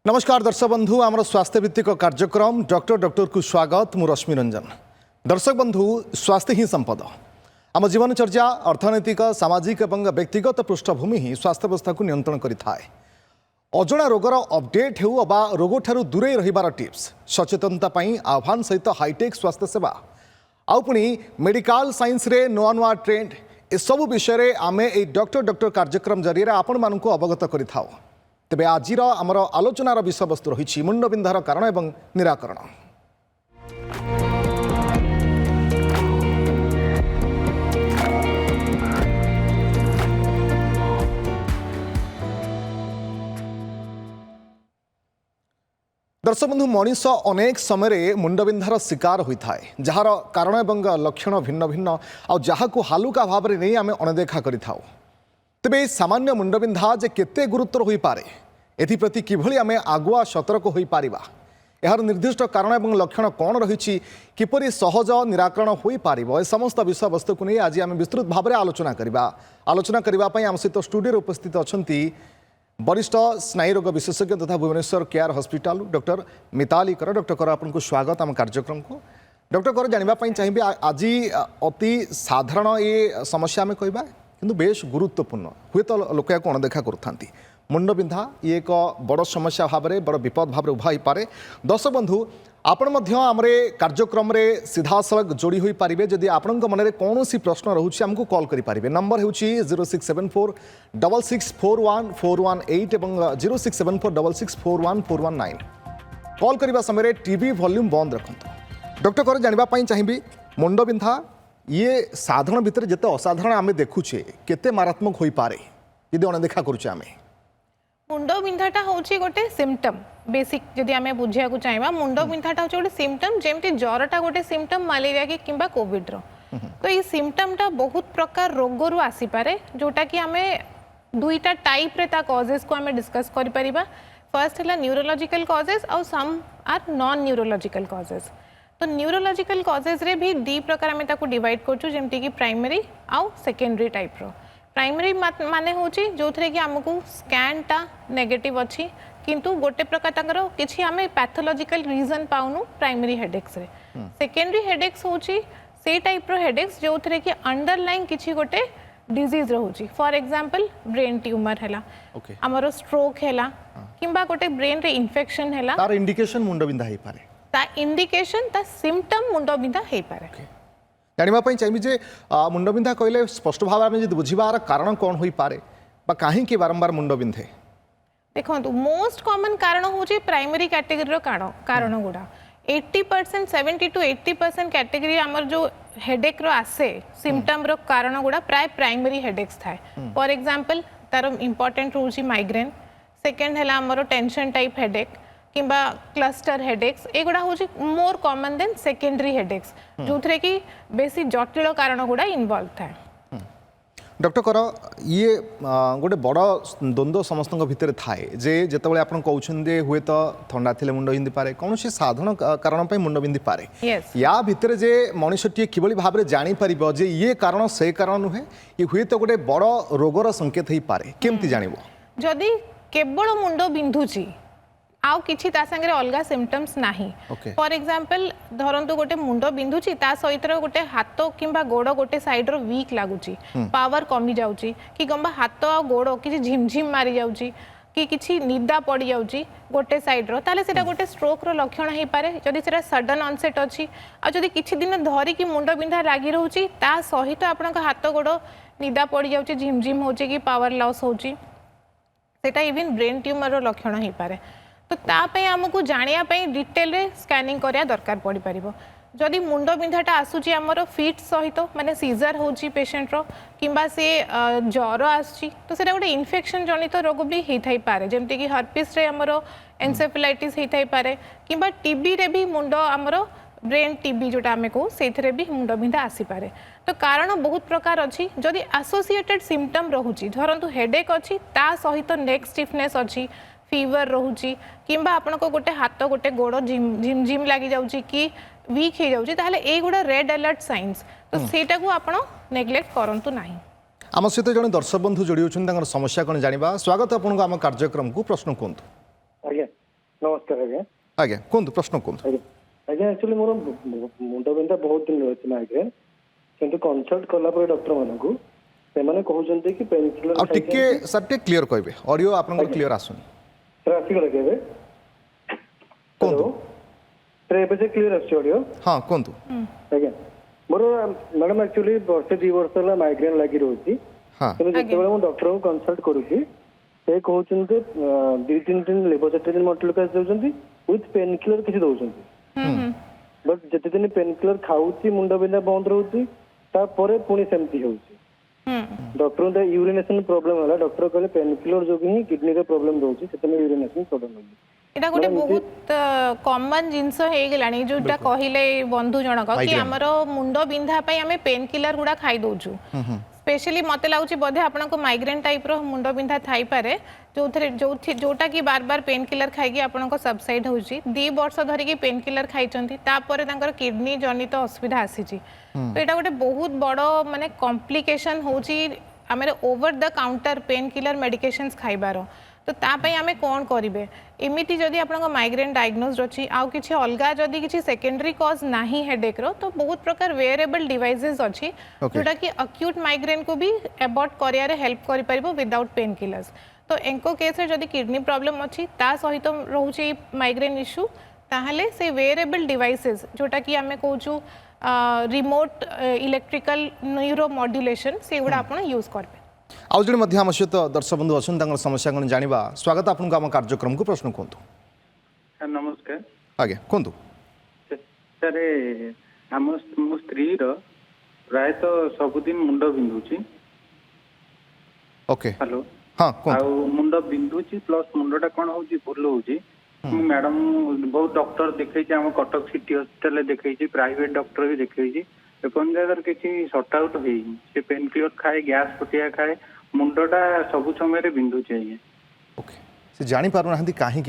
नमस्कार दर्शक बंधु आमर स्वास्थ्य भित्तिक कार्यक्रम डॉक्टर को स्वागत मु रश्मि रंजन। दर्शक बंधु स्वास्थ्य ही संपद आम जीवनचर्या अर्थनैतिक सामाजिक और व्यक्तिगत पृष्ठभूमि ही स्वास्थ्य व्यवस्था को नियंत्रण करें। अजणा रोगर अपडेट हो बा रोग ठारू दूरे रहिबार टिप्स सचेतनता आह्वान सहित हाईटेक स्वास्थ्य सेवा आउ पुणी मेडिकल साइंस रे नुआ नुआ ट्रेंड ए सब विषय आम ए डॉक्टर कार्यक्रम जरिए आपण मानक अवगत करिथाउ। तेबे आजिर आमर आलोचनार विषय वस्तु रही मुंडबिंधार कारण एवं निराकरण। दर्शक बंधु मनीष अनेक समय मुंडबिंधार शिकार होता है जार कारण एवं लक्षण भिन्न भिन्न आ जहाँ को हालुका भाव में नहीं आम अणदेखा करिथाउ। तेबे सामान्य मुंडबिंधा जे केते गुरुतर हो पारे एप्रति किभली आम आगुआ सतर्क हो पारिबा यार निर्दिष्ट कारण एवं लक्षण कौन रही किपरि सहज निराकरण हो पारिबो ए समस्त विषय वस्तु को नहीं आज आम विस्तृत भाव में आलोचना करने आम सहित स्टूडियो उपस्थित अच्छा वरिष्ठ स्नायुरोग विशेषज्ञ तथा Bhubaneswar care hospital doctor Mitali Kar. Doctor कर आपको स्वागत आम कार्यक्रम को। डॉक्टर कर जानापी चाहिए आज अति साधारण ये समस्या आम कहवा किंतु बेश गुरुत्वपूर्ण हुए तो लोक या अणदेखा करुँच मुंडबिंधा ये एक बड़ समस्या भाव में बड़ विपद भाव में उभा हो पारे। दर्शक बंधु आपण आमरे कार्यक्रम रे सीधा सड़क जोड़ी हो पारे जदि आपण मन में कौन सी प्रश्न रोचे आमको कॉल करें। नंबर हो 0674 6641 और 0674 6641 कॉल करने समय टीवी वॉल्यूम बंद रखुद। डॉक्टर कर जानापी चाहिए मुंडबिंधा ये साधारण भितर जिते असाधारण आम देखुचे केते मारात्मक हो पारे यदि अणदेखा करुचे आम। मुंड बिंधाटा होची गोटे सिम्पटम बेसिक जदि आमे बुझिया को चाहिबा मुंड बिंधाटा होची गोटे सिम्पटम जेमति ज्वरटा गोटे सिम्पटम मलेरिया के किंबा कोविड रो। तो ये सिम्पटमटा बहुत प्रकार रोग रु आसी पारे जोटा कि आमे दुईटा टाइप रे ता कॉजेस को आमे डिस्कस करि परिबा। फर्स्ट हला न्यूरोलॉजिकल कॉजेस और some are non neurological causes. तो न्यूरोलॉजिकल कॉजेस रे भी दी प्रकार आमे ताको डिवाइड करछु जेमति कि प्राइमरी आउ सेकेंडरी टाइप रो। प्राइमरी माने होची जो थे कि आमको स्कैन टा नेगेटिव अच्छी किंतु गोटे प्रकार तंगर किछि आमे पैथोलॉजिकल रीजन पाउनु प्राइमरी हेडेक्स रे। सेकेंडरी हेडेक्स होची से टाइप रो हेडेक्स जो थे कि अंडरलाइन किछि गोटे डिजीज रहउची। फॉर एग्जांपल ब्रेन ट्यूमर हैला हमरो स्ट्रोक हैला किंबा गोटे ब्रेन रे इन्फेक्शन हैला तार इंडिकेशन मुंडबिंधा हे पारे ता इंडिकेशन ता सिम्पटम मुंडबिंधा हे पारे। जानापी चाहिए जे मुंडबिंधा कहले स्पष्ट भाव में बुझार कारण कौन हो पारे कहीं बारंबार मुंड बिंधे। देखो मोस्ट कॉमन कारण हूँ प्राइमरी कैटेगरी कारण गुड़ा 80% 70 to 80% कैटेगरी आमर जो हेडेक रो आसे सिम्पटम रो कारण गुड़ा प्राय प्राइमरी हेडेक्स थाए। फॉर एग्जांपल तार इंपोर्टेंट रोची माइग्रेन सेकेंड है आमर टेंशन टाइप हेडेक किंबा क्लस्टर हेडेक्स एगुड़ा हूँ more common than secondary headaches जो थे कि बेसी जटिल कारण गुड़ा इन्वॉल्व थाए। डॉक्टर कर ये गोटे बड़ द्वंद्व समस्त भितर थाए जे जितेबाला आप कहते हुए तो थंडा थे मुंड बिंधि पारे कौन साधारण कारण मुंड बिंधि पारे या भितर जे मनुष्यटी किभली भाव में जापर जे ये कारण से कारण नुहे ये हुए तो गोटे बड़ रोगर संकेत हो पारे केमती जानिबो जदि केवल मुंड बिंधुची आउ किछि ता संगे अलगा सिम्पटम्स नाही। फॉर एग्जांपल धरंतु गोटे मुंड बिंधुची ता सहित गोटे हाथ किंबा गोड़ गोटे साइड रो वीक लागुची पावर कमी जाउची कि गंबा हाथ आ गोड़ किछि झिमझिम मारी जाउची कि किछि निदा पड़ी जाउची गोटे साइड रो ताले सेटा गोटे स्ट्रोक रो लक्षण हे पारे जदि सेटा सडन ऑनसेट अछि आ जदि किछि दिन धरि कि मुंड बिंधा लागी रहउची ता सहित आपनका हाथ गोड़ निदा पड़ी जाउची झिमझिम होची कि पावर लॉस होची सेटा इवन ब्रेन ट्यूमर रो लक्षण हे पारे। तो तापे आमको जानिया डिटेल रे स्कैनिंग करिया दरकार पड़ी पारिबो। जदि मुंड बिंधाटा आसुची आमर फिट सहित माने सीजर होची पेशेंट रो किंबा से ज्वर आसुची तो सेटा गोटे इन्फेक्शन जनित रोग भी हेइ थाई पारे जेमति कि हर्पिस रे आमर एन्सेफेलाइटिस हेइ थाई पारे किंबा टीबी रे भी मुंड आमर ब्रेन टीबी जोटा आमे को सेथरे भी मुंड बिंधा आसी पारे। तो कारण बहुत प्रकार अछि जदि एसोसिएटेड सिम्पटम रहउची धरंतु हेडेक अछि ता सहित नेक स्टिफनेस अछि फीवर रोची किंबा आपन को गोटे हाथ गोटे गोड़ झिम झिम लगी जाउची कि वीक हो जाउची ताहले ए गुडा रेड अलर्ट साइंस तो सेटा को आपण नेग्लेक्ट करंतु नाही। आम सहित जड़े दर्शक बंधु जोड़ी होछन समस्या कौन जानिबा स्वागत आपन आम कार्यक्रम को प्रश्न कहतु। नमस्कार आज्ञा आज्ञा कहतु प्रश्न कहतु आज्ञा एक्चुअली मोर मुंड बिंधा बहुत दिन रही माइग्रेन किंतु कंसल्ट कला पर डॉक्टर मानकू से माने कहउछन्ते कि पेन किलर आ टिके सर टिके क्लियर कहबे ऑडियो आपन क्लियर आसुनी सर आसी गले केबे कहतु सर एबे से क्लियर आसी ऑडियो हां कहतु आज्ञा मोर मैडम एक्चुअली वर्षे 2 वर्ष होला माइग्रेन लागि रहउची हां तो जेतेबेले मो डॉक्टर को कंसल्ट करूची से कहउछन्ते 2-3 दिन लेवोसिट्रिजिन मोटोलकास देउछन्ती विथ पेन किलर किछि दउछन्ती बट जेते दिन पेन किलर खाउची मुंड बिंधा बंद रहउची तापरे पुणी सेमती होउची डॉक्टर ने यूरिनेशन प्रॉब्लम होला डॉक्टर कहले पेन किलर जो ही किडनी रे प्रॉब्लम रहउची सेते में यूरिनेशन प्रॉब्लम होई एटा गोटे बहुत कॉमन जिंस हे गेलानी जोटा कहिले बंधु जनक कि हमरो मुंड बिंधा पई हमें पेन किलर गुडा खाई दोजु स्पेशली मते लाउची बोधे आपनको माइग्रेन टाइप रो मुंड बिंधा थाई पारे जोटा कि बार बार पेन किलर खाई आपनको सबसाइड होउची 2 वर्ष धरि कि पेन किलर खाइचंती तापरे तांकर किडनी जनित असुविधा आसीची तो एटा गोटे बहुत बड़ो माने कॉम्प्लिकेशन होउची हमरे over the counter pen killer medications खाइबारो तो तापाई आमे कोन करिवे एमिति जदि आपनको माइग्रेन डायग्नोस्ड अछि आउ किछि अलगा जदि किछि सेकेंडरी कॉज नाही हेडेक रो तो बहुत प्रकार वेरेबल डिवाइसेस अछि जोटा कि अक्यूट माइग्रेन को भी अबॉर्ट करिया रे हेल्प करि परिबो विदाउट पेन किलर्स तो एंको केस रे जदि किडनी प्रॉब्लम अछि ता सहित रहउछि माइग्रेन इश्यू ताहले से वेरेबल डिवाइसेस जोटा कि आमे कहउछु रिमोट इलेक्ट्रिकल न्यूरो मॉड्यूलेशन से गुडा आपण यूज करबे आउ जड़े मध्य आम सहित दर्शक बंधु अच्छा समस्या कौन जाना स्वागत आपको आम कार्यक्रम को प्रश्न कहतु सर नमस्कार आज्ञा कहतु सर आम मो स्त्री प्रायतः सबुदिन मुंड बिंधुची ओके हेलो हाँ मुंड बिंधुची प्लस मुंडटा कौन होची भूल होची मैडम बहुत डॉक्टर देखई आम कटक सिटी हॉस्पिटल देखई प्राइवेट डॉक्टर भी देखई एपन जगह किसी सॉर्ट आउट होई से पेन किलर खाए गैस पटिया खाए मुंडटा सब समय रे बिंदु चाहिए ओके से जानि पारु नाहंती काहे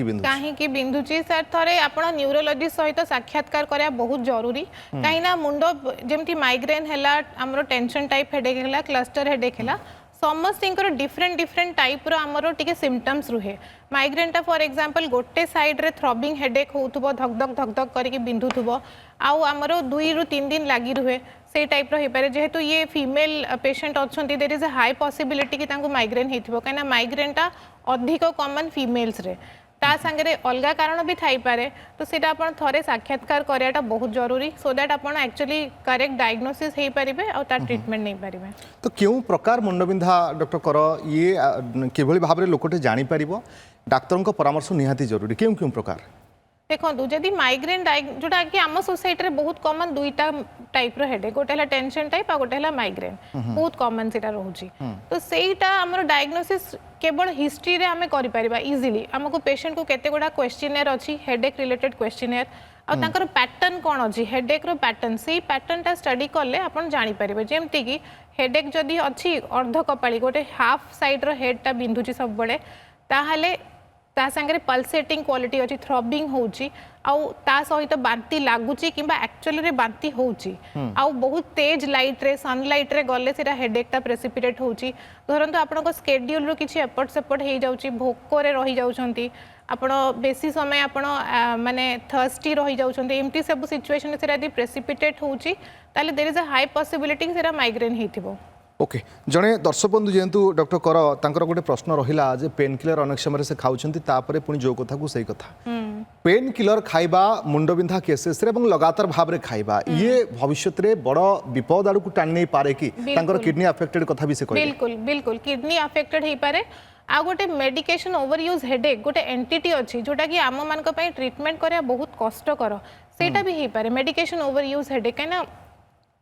की बिंदुची सर थरे आपण न्यूरोलॉजिस्ट सहित साक्षात्कार करिया बहुत जरूरी काहे ना मुंड जेमती माइग्रेन हैला हमरो टेंशन टाइप हेडेक हैला क्लस्टर हेडेक हैला समस्त डिफरेंट टाइप रो हमरो टिके सिम्पटम्स रुहे माइग्रेन टा फॉर एग्जांपल गोटे साइड रे थ्रॉबिंग हेडेक होतबो धक धक करके बिंधुथबो आउ हमरो 2 रु 3 दिन लागि रुहे से टाइप रो हे पारे जेहेतु ये फीमेल पेशेंट अछंती there is a high possibility कि तांको माइग्रेन हेथिबो काना माइग्रेन टा अधिक कॉमन फीमेल्स रे ता संगे अलगा कारण भी थाई पारे तो सेटा आपण थरे साक्षात्कार करियाटा बहुत जरूरी सो दैट आपण एक्चुअली करेक्ट डायग्नोसिस हे परिबे और ता ट्रीटमेंट नै परिबे तो क्यों प्रकार मुंडबिंधा डॉक्टर कर ये केभली भाबरे लोकटे जानि परिबो डाक्टर को परामर्श निहाती जरूरी क्यों प्रकार देखो जदि माइग्रेन जोटा कि आम सोसाइटी रे बहुत कॉमन दुईटा टाइप रो हेडेक गोटे हला टेंशन टाइप आ गोटे हला माइग्रेन बहुत कॉमन सेटा रहउची तो सेटा हमर डायग्नोसिस केवल हिस्ट्री रे हमें करि परिबा इजीली हमको पेशेंट को केते गोडा क्वेश्चनर अछि हेडेक रिलेटेड क्वेश्चनर आ तांकर पैटर्न कोन अछि हेडेक रो पैटर्न से पैटर्न टा स्टडी करले आपण जानि परिबे जेमति कि हेडेक जदि अछि अर्ध कपाली गोटे हाफ साइड रो हेड टा बिंदुची सब बडे ताहाले ता संगे पल्सेटिंग क्वालिटी अच्छी थ्रॉबिंग होउची आउ ता सहित बांती लागुची किंबा एक्चुअली रे बांती होउची आउ बहुत तेज लाइट रे सनलाइट रे गले सेटा हेडेक ता प्रेसिपिटेट होउची धरंतु आपन को स्केड्यूल रो किछि एपट सेपट हे जाउची भोक रे रही जाउछंती आपण बेसी समय आपण माने थर्स्टी रही जाउछंती एम्ति सब सिचुएशन सेरा दि प्रेसिपिटेट होउची ताले there is a high possibility कि सेरा माइग्रेन हेथिबो ओके जड़े दर्शक बंधु जेहेतु डॉक्टर कर तांकर गोटे प्रश्न रहिला जे पेन किलर अनेक समय से खाउछंती तापरे पुनी जो कथा को सही कथा पेन किलर खाइबा मुंडबिंधा केसेस रे এবং लगातार भाव रे खाइबा ये भविष्यत रे बड़ विपद आड़ को टाणी नहीं पारे कि तांकर किडनी अफेक्टेड कथा भी से कहि बिल्कुल किडनी अफेक्टेड हे पारे आ गोटे मेडिकेशन ओवर यूज हेडेक गोटे एंटिटी अछि जोटा कि आम मान को पई ट्रीटमेंट करिया बहुत कष्टकर सेटा भी हे पारे मेडिकेशन ओवर यूज हेडेक काना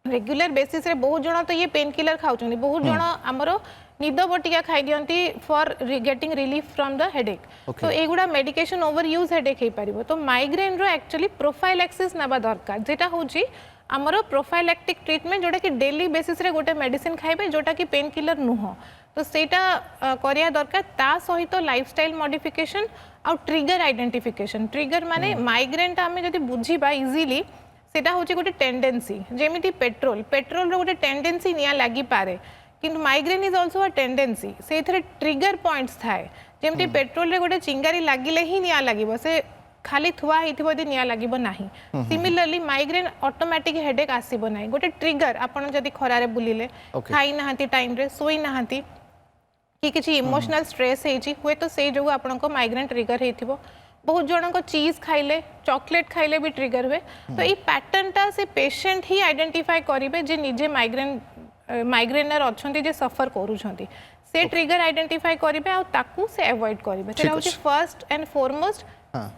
रेगुलर बेसिस रे बहुत जण तो ये पेन किलर खाउछंती बहुत जण हमरो निद बटिका खाई दियंती for getting relief from the headache तो एगुडा मेडिकेशन ओवर यूज हेडेक हे परिबो तो माइग्रेन रो एक्चुअली प्रोफाइलैक्सिस नबा दरकार जेटा होची हमरो प्रोफाइलैक्टिक ट्रीटमेंट जोटा कि डेली बेसिस रे गोटे मेडिसिन खाइबे जोटा कि पेन किलर नुह तो सेटा करिया दरकार ता सहित लाइफस्टाइल मॉडिफिकेशन और ट्रिगर आइडेंटिफिकेशन ट्रिगर माने माइग्रेन ता हमें जदी बुझीबा इजीली सेटा होची गोटे टेंडेंसी जेमिति पेट्रोल रो गोटे टेंडेंसी निया लागि पारे किंतु migraine is also a tendency से इथरे ट्रिगर पॉइंट्स थाए जेमिति पेट्रोल रे गोटे चिंगारी लागिले ही निया लागिबो से खाली थुआ होइथिबो दि निया लागिबो नाही सिमिलरली माइग्रेन ऑटोमेटिक हेडेक आसीबो नाही गोटे ट्रिगर आपण जदी खरारे बुलिले खाई नाहांती टाइम रे सोई नाहांती कि किछि इमोशनल स्ट्रेस हेछि हुए तो से जो आपण को माइग्रेन ट्रिगर हेथिबो बहुत जन को चीज खाइले चॉकलेट खाइले भी ट्रिगर हुए तो ये पैटर्न टा से पेशेंट ही आइडेंटिफाई करिवे जे निजे माइग्रेनर अछंती जे सफर करूछंती से ट्रिगर आइडेंटिफाई करिवे आ ताकू से अवॉइड करिवे सेटा होची फर्स्ट एंड फॉरमोस्ट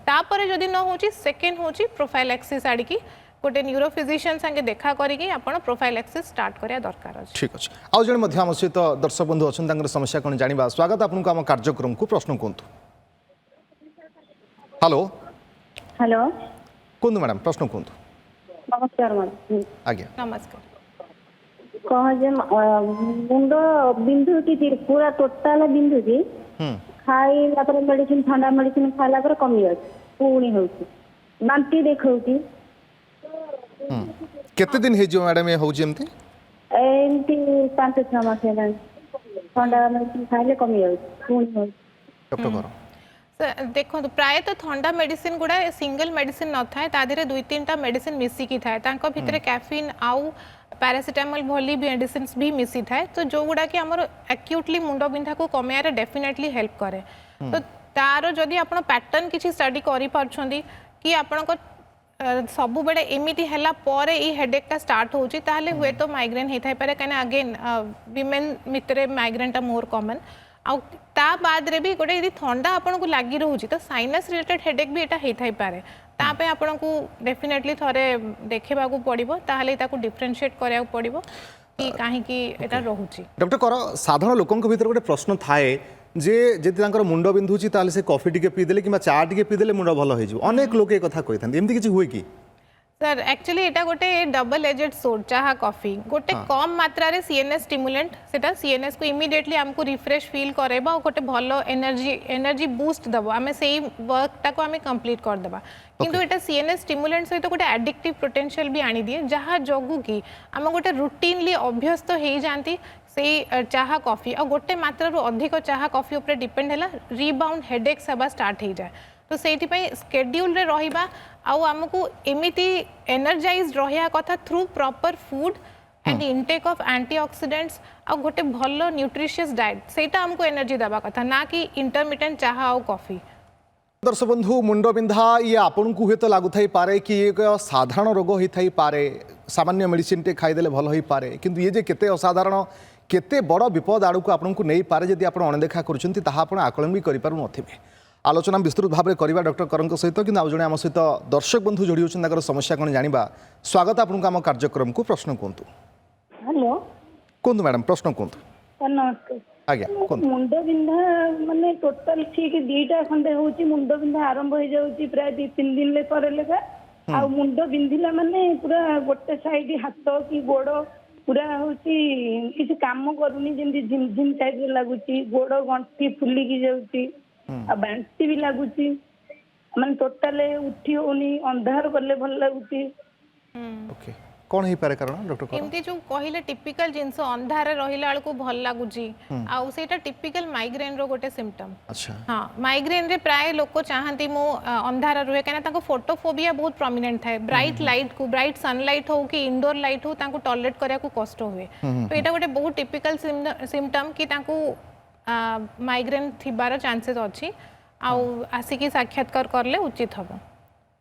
तापरे जदी न होची सेकंड होची प्रोफाइलैक्सिस आडी की गोटे न्यूरो फिजिशियन संगे देखा करिके आपण प्रोफाइलैक्सिस स्टार्ट करिया दरकार अछि ठीक अछि आ जण मध्य हम सहित दर्शक बंधु अछन तांकर समस्या कोन जानिबा स्वागत आपन को हम कार्यक्रम को प्रश्न कोंतु हेलो हेलो कोंतु मैडम प्रश्न कोंतु नमस्कार मैडम आज्ञा नमस्कार कह जे मुंड बिंदु की पूरा टोटल बिंदु की खाइला पर मेडिसिन ठंडा मेडिसिन खाइला पर कमी अछि पुणी होउची बांती देखौची केते दिन हे जो मैडम ये होउची एमती 5-6 मास हेलानी ठंडा मेडिसिन खाइले कमी होउची पुणी होउची डॉक्टर करो देखो प्राय तो ठंडा मेडिसिन गुड़ा सिंगल मेडिसिन न थाए तादेरे 2-3टा मेडिसिन मिसिकी थाए तांको भितरे कैफीन आउ पैरासिटामोल भली मेडिसिन्स भी मिसी थाए तो जो गुड़ा कि हमर एक्यूटली मुंड बिंधा को कमेयारे डेफिनेटली हेल्प करे तो तारो जदी आपण पैटर्न किछि स्टडी करि परछंदी कि आपण को सबु बेडे एमिति हला परे ई हेडेक ता स्टार्ट होची ताले हुए तो माइग्रेन हे थाई पारे कने अगेन विमेन मित्रे माइग्रेन ता मोर कॉमन आ ता बाद रे भी गोटे यदि ठंडा आपण को लागि रहउची तो साइनस रिलेटेड हेडेक भी एटा हे थाई पारे ता पे आपण को डेफिनेटली थरे देखेबा को पड़िबो ताले ताको डिफरेंशिएट करिया को पड़िबो कि काहे कि एटा रहउची डॉक्टर करो साधारण लोकन के भीतर गोटे प्रश्न थाए जे जति तांकर मुंड बिंधुची ताले से कॉफी टिके पी देले किबा चा टिके पी देले मुंड भलो होई जो अनेक लोक ए कथा कहिथान एमती किछि होय की सर एक्चुअली एटा गोटे डबल एजेड सोड चाहा कॉफी गोटे कम मात्रा रे सीएनएस स्टिमुलेंट सेटा सीएनएस को इमीडिएटली हमको रिफ्रेश फील करेबा और गोटे भलो एनर्जी बूस्ट दबो हमें सेही वर्क टा को हमें कंप्लीट कर देबा किंतु एटा सीएनएस स्टिमुलेंट सहित गोटे एडिक्टिव पोटेंशियल भी आनी दिए जहा जगु की हम गोटे रूटीनली अभ्यस्त हो जाती से चाहा कॉफी और गोटे मात्रा रो अधिक चाहा कॉफी ऊपर डिपेंड हैला रिबाउंड हेडेक्स हबा स्टार्ट हो जाए तो सेठी पई शेड्यूल रे रहिबा आउ हमको एमिति एनर्जाइज्ड रहिया कथा through proper food and intake of antioxidants आ गोटे भलो न्यूट्रिशियस डाइट सेटा हमको एनर्जी देबा कथा ना कि इंटरमिटेंट चाहा और कॉफी दर्शक बंधु मुंड बिंधा ये आपन को हेत लागु थाई पारे कि एक साधारण रोग होई थाई पारे सामान्य मेडिसिन टे खाई देले भलो होई पारे किंतु ये जे केते असाधारण केते बड़ विपद आड़ू को आपन को नहीं पारे जदि आपण अणदेखा करूछंती ताहा आपण आकलन भी करि पारु नथिबे आलोचना विस्तृत भाव में करवा डॉक्टर करंक सहित कि आउ जने आम सहित दर्शक बंधु जोड़ी होछन समस्या कोन जानिबा स्वागत आपन आम कार्यक्रम को प्रश्न कोंतु हेलो कोंतु मैडम प्रश्न कोंतु नमस्कार आज्ञा कोंतु मुंड बिंधा माने टोटल ठीक 2टा खंडे होची मुंड बिंधा आरंभ हो जाउची प्राय 2-3 दिन ले करे लेगा आ मुंड बिंधिला माने पूरा गोटे साइड हाथ की गोड़ पूरा होची किसी काम करूनी जेंति झिम झिम टाइप लागुची गोड़ गंठी फुली की जाउची आ बांती भी लागुची माने टोटल उठी होनी अंधार करले भल लागुची ओके कोन ही पारे कारण डॉक्टर एमती जो कहिले टिपिकल जिंस अंधार रहिला को भल लागुची आ सेटा टिपिकल माइग्रेन रो गोटे सिम्पटम अच्छा हां माइग्रेन रे प्राय लोक चाहंती मो अंधार रहे कना ताको फोटोफोबिया बहुत प्रोमिनेंट थाए ब्राइट लाइट को ब्राइट सनलाइट हो कि इंडोर लाइट हो ताको टॉलरेट करिया को कष्ट हुए तो एटा गोटे बहुत टिपिकल सिम्पटम कि ताको माइग्रेन थिबार चांसेस अछि आउ आसिकी साक्षात्कार करले उचित हबो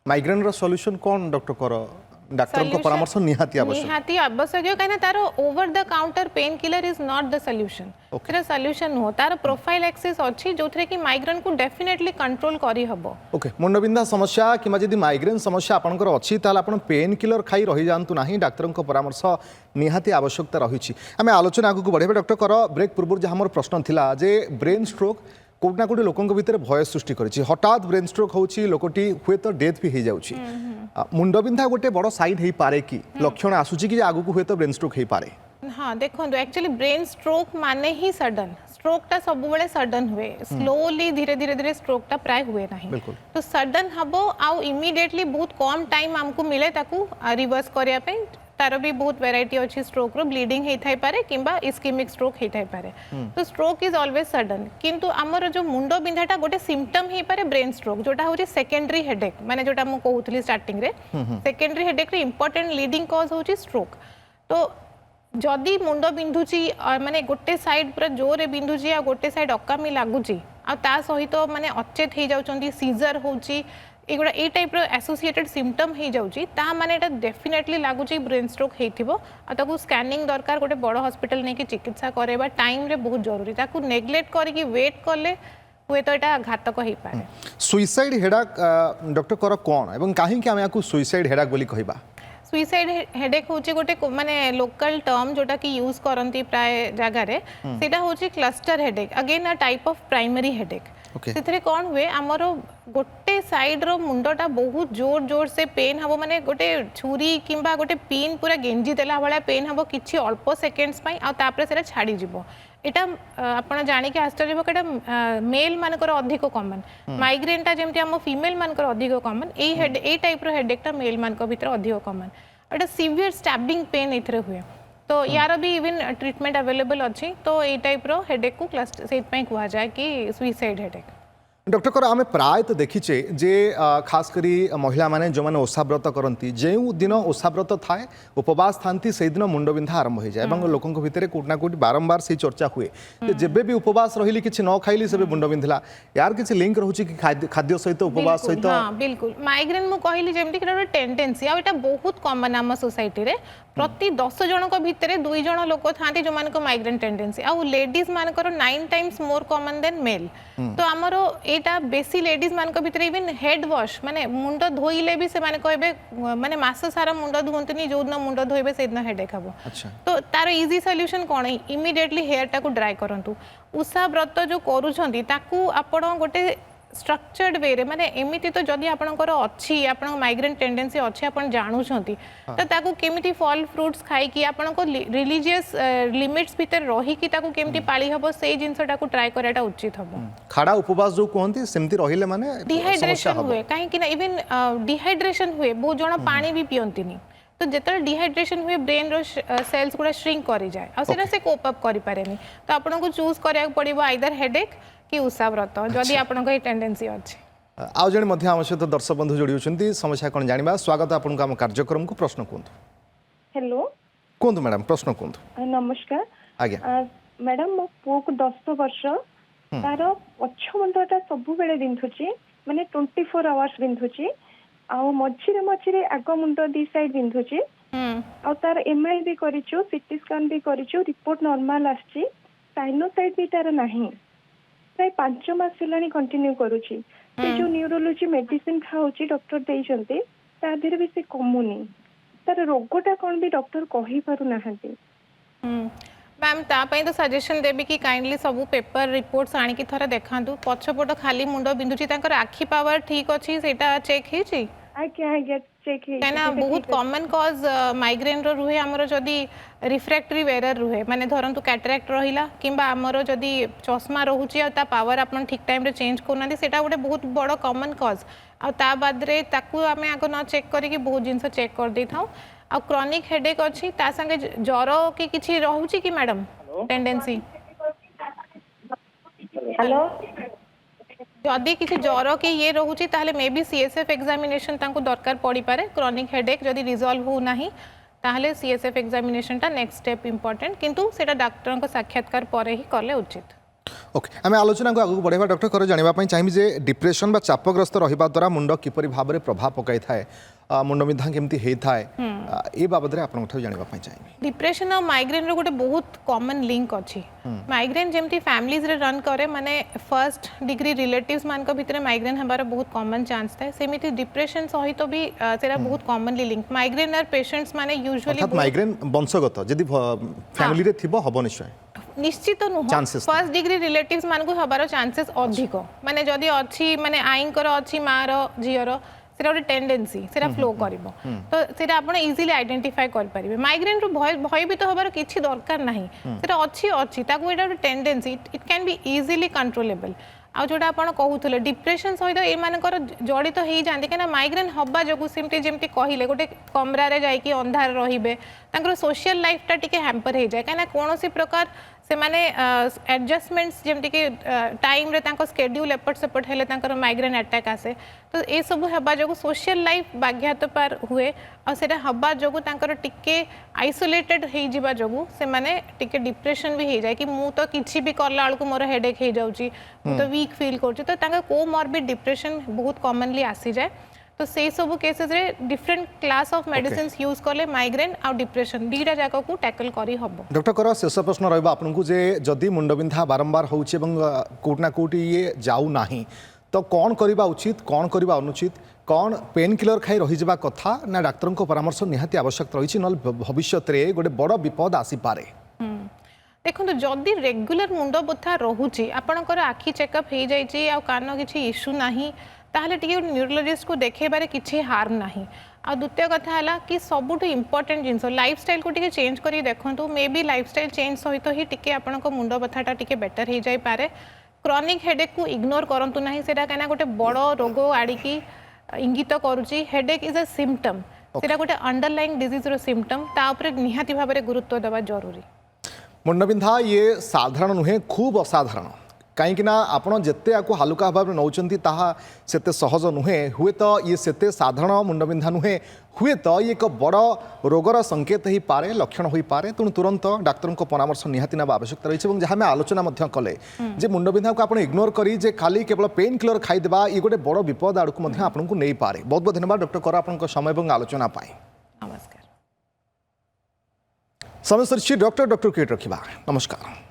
माइग्रेन रो सॉल्यूशन कोन डॉक्टर करो डॉक्टर को परामर्श निहाती आवश्यक कहना तारो over the counter pain killer is not the solution तेरा सॉल्यूशन हो तारो प्रोफाइलैक्सिस अछि जोथरे कि माइग्रेन को डेफिनेटली कंट्रोल करी हबो ओके मुंडबिंधा समस्या कि जदि माइग्रेन समस्या आपनकर अछि ताल आपण पेन किलर खाई रही जानतु नाही डॉक्टर को परामर्श निहाती आवश्यकता रही आम आलोचना आगु बढ़े डॉक्टर कर ब्रेक पूर्व जहाँ मोर प्रश्न थिला जे ब्रेन स्ट्रोक कोना कोटी लोकंक भितर भय सृष्टि करिछि हठात ब्रेन स्ट्रोक होछि लोकटी हुए तो डेथ भी हो जाउछि मुंडबिंधा गोटे बड़ साइड हे पारे कि लक्षण आसुछि कि आगु को हुए तो ब्रेन स्ट्रोक हे पारे हाँ देखो एक्चुअली ब्रेन स्ट्रोक माने ही सडन स्ट्रोक टा सब बेले सडन हुए स्लोली धीरे धीरे धीरे स्ट्रोक टा प्राय हुए नहीं तो सडन हबो आउ इमीडिएटली बहुत कम टाइम हमको मिले ताकू रिवर्स करिया पे तार भी बहुत वेराइटी अच्छी स्ट्रोक रो ब्लीडिंग हे थाई पारे किंबा इस्केमिक स्ट्रोक हे थाई पारे तो स्ट्रोक इज ऑलवेज सडन किंतु हमर जो मुंड बिंधाटा गोटे सिम्पटम हे पारे ब्रेन स्ट्रोक जोटा होची सेकेंडरी हेडेक माने जोटा मु कहउतली स्टार्टिंग रे सेकेंडरी हेडेक रे इंपोर्टेंट लीडिंग कॉज होची स्ट्रोक तो जदि मुंड बिंधुची माने गोटे साइड पूरा जोरे बिंधुची आ गोटे साइड अकामी लागुची आ ता सहित माने अचेत हे जाउचंती सीजर होची एगुड़ा ए टाइप रो एसोसिएटेड सिम्पटम हे जाउची ता माने एटा डेफिनेटली लागुची ब्रेन स्ट्रोक हेथिबो आ ताकू स्कैनिंग दरकार गोटे बड़ हॉस्पिटल नै कि चिकित्सा करेबा टाइम रे बहुत जरूरी ताकू नेग्लेक्ट करिकि वेट करले हुए तो एटा घातक हे पारे सुइसाइड हेडाक डॉक्टर कर कोन एवं काहे कि हम याकू सुइसाइड हेडाक बोली कहिबा सुइसाइड हेडेक होची गोटे माने लोकल टर्म जोटा कि यूज करंती प्राय जगह रे सेटा होची cluster headache again a type of primary headache से कौन हुए आमर गोटे साइड रो मुंडटा बहुत जोर जोर से पेन हबो माने गोटे छुरी किंबा गोटे पिन पूरा गेंजी देला वाला पेन हबो किछि अल्प सेकेंड्स पई आ तापरे सेटा छाडी जिवो एटा आपण जानि के आश्चर्य हो केटा मेल मानकर अधिक कॉमन माइग्रेनटा जेमति हम फीमेल मानकर अधिक common A type row हेडेकटा mail मानक भीतर अधिक कॉमन एटा सीवियर स्टैबिंग पेन इथरे हुए तो यार भी इवन ट्रीटमेंट अवेलेबल अच्छी तो ये टाइप रो हेडेक को क्लस्टर से कह जाए कि सुइसाइड हेडेक डॉक्टर कर आम प्राय तो देखीचे जे खास करी महिला माने जो माने ओषाव्रत करती जो दिन ओषाव्रत थाए उपवास थांती से दिन मुंड बिंधा आरंभ हो जाए और लोकों भितर कोटना कोटी बारंबार से चर्चा हुए जेबे भी उपवास रही कि न खाइली से मुंड बिंधिला यार किसी लिंक रोचे कि खाद्य सहित उपवास सहित हाँ बिल्कुल माइग्रेन मु कहली जेमति कि टेंडेंसी आ एटा बहुत कॉमन आम सोसाइटी रे प्रति 10 जनक भितर 2 जन लोक थांती जो मानको माइग्रेन टेंडेंसी आ लेडीज मानकर 9 times more common than male तो हमरो एटा बेसी लेडीज मानक भितर इवन हेड वॉश माने मुंड धोइले भी से माने कहबे माने मास सारा मुंड धुंतनी जो दिन मुंड धोइबे से दिन हेडेक हबो तो तार इजी सॉल्यूशन कोन इमीडिएटली हेयर टाकू ड्राई करंतु उषा व्रत जो करूछंती ताकू आपण गोटे स्ट्रक्चर्ड वे रे माने एमिति तो जदि आपणकर अछि आपण माइग्रेन टेंडेंसी अछि आपण जानुछंती त ताकू केमिति फल फ्रूट्स खाइ कि आपणको रिलीजियस लिमिट्स भीतर रही कि ताकू केमिति पाली हबो सेई जिंसटाकू ट्राई करैटा उचित हबो खाड़ा उपवास जो कहंती सेमति रहिले माने डिहाइड्रेशन हुए काहे कि ना इवन डिहाइड्रेशन हुए बहुत जण पानी भी पियंतीनी तो जेतल डिहाइड्रेशन हुए ब्रेन रो सेल्स गुडा श्रिंक करि जाय आ सेना से कोप अप करि पारेनी तो आपणको चूज करिया पड़िबो आइदर हेडेक कि उषा व्रत जदि आपणको ए टेंडेंसी अछि आउ जण मध्य आम सहित दर्शक बंधु जोड़ी होचंती समस्या कोन जानिबा स्वागत आपनको हम कार्यक्रम को प्रश्न कोंतु हेलो कोंतु मैडम प्रश्न कोंतु नमस्कार आज्ञा मैडम मो पुओ को 10 वर्ष तार पछ मुंडटा सब बेले बिंधुची माने 24 आवर्स बिंधुची आ मझिरे मझिरे आग मुंड दी साइड बिंधुची आ तार एमआरआई भी करिचो सीटी स्कैन भी करिचो रिपोर्ट नॉर्मल आछि साइनोसाइड भी तार नाही प्राय 5 मास हेलानी कंटिन्यू करूची से जो न्यूरोलॉजी मेडिसिन खाऊची डॉक्टर देइचंती ता देरे भी से कमुनी तार रोगटा कोन भी डॉक्टर कहि पारु नाहंती मैम ता पई तो सजेशन देबी कि काइंडली सब पेपर रिपोर्ट्स आनी कि थरा देखांतु पछपट खाली मुंड बिंदुची तांकर आखी पावर ठीक अछि सेटा चेक हेची आज्ञा चेक हे कहना बहुत कॉमन कॉज माइग्रेन रो रुहे हमरो जदी रिफ्रैक्टरी एरर रुहे माने धरंतु कैटरेक्ट रहिला किंबा हमरो जदी चश्मा रहूची आ ता पावर अपन ठीक टाइम रे चेंज करनादी सेटा गोटे बहुत बड़ कॉमन कॉज आ ता बाद रे ताकू हमें आगो न चेक करी कि बहुत जिंस चेक कर दै थाउ आ क्रॉनिक हेडेक अछि ता संगे ज्वर के किछि रहूची कि मैडम टेंडेंसी हेलो जदि किसी ज्वर के ये रोचे ताहले मे बी सीएसएफ एग्जामिनेशन तांको दरकार पड़ी पारे क्रॉनिक हेडेक जदि रिजॉल्व हो नाही ताहले सीएसएफ एग्जामिनेशन टा नेक्स्ट स्टेप इंपोर्टेंट किंतु सेटा डॉक्टर को साक्षात्कार परे ही करले उचित ओके आम आलोचना को आगू बढ़ेबा डॉक्टर कर जानिबा चाहिए जे डिप्रेशन बा चापग्रस्त रहिबा द्वारा मुंड किपरि भाबरे प्रभाव पकाई थाए मुंड बिंधा केमती हे थाए ए बाबद रे आपन ठो जानिबा चाहिए डिप्रेशन और माइग्रेन रो गोटे बहुत कॉमन लिंक अछि माइग्रेन जेमती फैमिलीज रे रन करे माने फर्स्ट डिग्री रिलेटिव्स मान को भितरे माइग्रेन हबार बहुत कॉमन चांस थाए सेमिति डिप्रेशन सहित भी सेरा बहुत commonly link migraine are patients माने यूजुअली अर्थात माइग्रेन वंशगत जदि फैमिली रे थिबो हबो निश्चय निश्चित नुह फर्स्ट डिग्री रिलेटिव्स मानकु हबार चांसेस अधिक माने जदि अछि माने आईंकर अछि मार झियर सेरा गोटे टेंडेंसी सेरा फ्लो करिवो तो सेरा आपण इजीली आइडेंटिफाई कर परिबे माइग्रेन रो भयभीत हबार किछि दरकार नाही सेरा अछि ताकू एटा tendency it can be easily controllable आ जोटा आपण कहूले डिप्रेशन सहित एमानकर जड़ित हो जाती कहीं माइग्रेन हवा जो सेमती जमी कहले गोटे कमरारे जाइए अंधार रे सोशल लाइफटा टिके हैम्पर हो जाए कहीं कौन प्रकार से माने एडजस्टमेंट्स जमती कि टाइम रे तांको स्केड्यूल एपट सेपट हेले तांकर माइग्रेन अटैक आसे तो ये सब हवा जो सोशल लाइफ बाघात पार हुए और सेटा हवा जो तांकर टिके आइसोलेटेड हो जिबा जो से माने टिके डिप्रेशन भी हो जाए कि मु तो किछि भी करला बेलू मोर हेडेक हो जाउची मु तो वीक फील करछि तो तांका कोमॉर्बिड डिप्रेशन बहुत कॉमनली आसी जाए तो से सब केसेस रे different class of medicine use करले माइग्रेन आ डिप्रेशन दीटा जाक को टैकल करी हबो। डॉक्टर कर शेष प्रश्न रहिबा आपनकु जे जदि मुंडबिंधा बारंबार होउछि एवं कोटना कोटी ये जाऊ नाही तो कौन करबा उचित कौन करबा अनुचित कौन पेन किलर खाई रही जाबा कथा ना डाक्टर को परामर्श निहाती आवश्यक रही न भविष्य रे गोटे बड़ विपद आसी पारे। देखो जदि रेगुलर मुंड बथा रोचे आपणकर आखि चेकअप हो जाइए आ कान किसी इश्यू नाही ताहले टिके न्यूरोलॉजिस्ट को देखेबारे किसी हार्म नाही। आ द्वितीय कथा है कि सबुठ इम्पोर्टेंट जिनस लाइफस्टाइल को टिके चेंज करी देखंतु मे बी लाइफस्टाइल चेंज सहित ही टिके आपणको मुंड बथाटा टिके बेटर हो जाई पारे। क्रॉनिक हेडेक को इग्नोर करंतु नाही सेटा कना गोटे बड़ रोग आड़िकी इंगित करूची हेडेक इज अ सिम्पटम सेटा गोटे अंडरलाइंग डिजीज रो सिम्पटम ता ऊपर निहाती भाबरे गुरुत्व देवा जरूरी। मुंडबिंधा ये साधारण नुहे खूब असाधारण कहीं आपड़ जिते आपको हालुका भाव में नौकरी ताहा सेते सहज नुहे हुए तो ये सेते साधारण मुंडबिंधा नुहे हुए तो ये एक बड़ रोगर संकेत हो पारे लक्षण हो पारे तेणु तुरंत डाक्तर को परामर्श निहाती नेबा आवश्यकता रही है। जहाँ आलोचना कले जे मुंडबिंधा को आप इग्नोर करी जे खाली केवल पेन किलर खाईदेवा ये गोटे बड़ विपद आड़ को आपको नहीं पारे। बहुत बहुत धन्यवाद डॉक्टर कर आप समय और आलोचना पाई। नमस्कार समय सर डॉक्टर केट रखा नमस्कार।